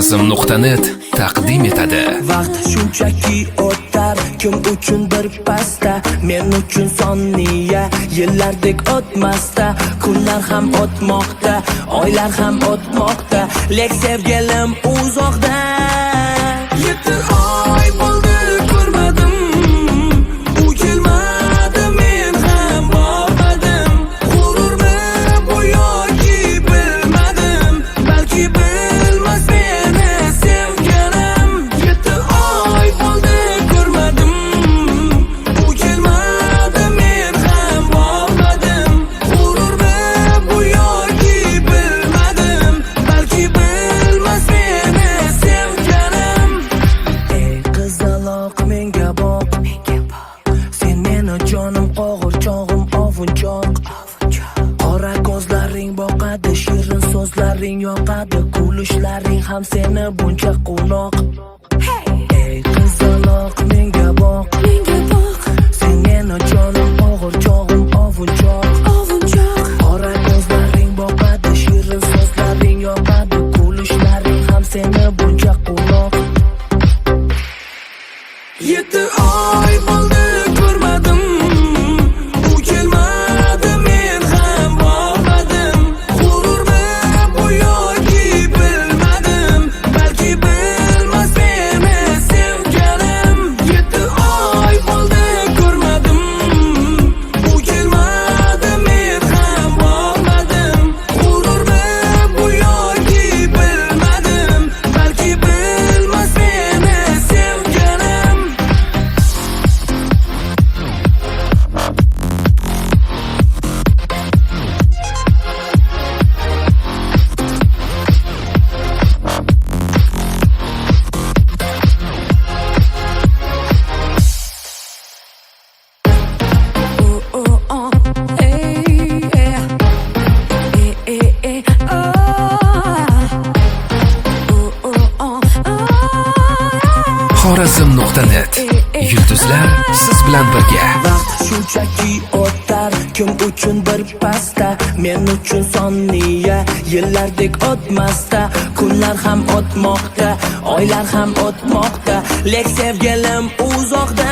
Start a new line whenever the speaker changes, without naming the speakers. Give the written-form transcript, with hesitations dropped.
Xorazm.net taqdim etadi.
Vaqt shunchaki o'tar, kim uchun bir pasta, men uchun soniya, yillardek o'tmasda, kunlar ham o'tmoqda, oylar ham o'tmoqda, lek sevgilim uzoqda. 7 oy bo'ldi ko'rmadim, u kelmadi, men ham bormadim. G'ururmi bu yoki bilmadim, balki bilmas meni sevganim. 7 oy bo'ldi ko'rmadim, u kelmadi, men ham bormadim. G'ururmi bu yoki bilmadim, balki bilmas meni sevganim. Ey qizaloq, menga boq, sen meni jonim, qo'g'irchog'im, ovunchoq. Qora ko'zlaring boqadi, shirin so'zlaring yoqadi, kulishlaring ham seni buncha quvnoq. Ey qizaloq, menga boq, sen meni jonim, qo'g'irchog'im, ovunchoq. Qora ko'zlaring boqadi, shirin so'zlaring yoqadi, kulishlaring ham seni buncha quvnoq. 7 oy bo'ldi ko'rmadim, u kelmadi, men ham bormadim. G'ururmi bu yoki bilmadim, balki bilmas meni sevganim. 7 oy bo'ldi ko'rmadim, u kelmadi, men ham bormadim. G'ururmi bu yoki bilmadim, balki bilmas meni sevganim.
Xorazm.net yulduzlar siz bilan birga.
Vaqt shunchaki o'tar, kim uchun bir pasta, men uchun soniya, yillardek o'tmasda, kunlar ham o'tmoqda, oylar ham o'tmoqda, lek sevgilim uzoqda.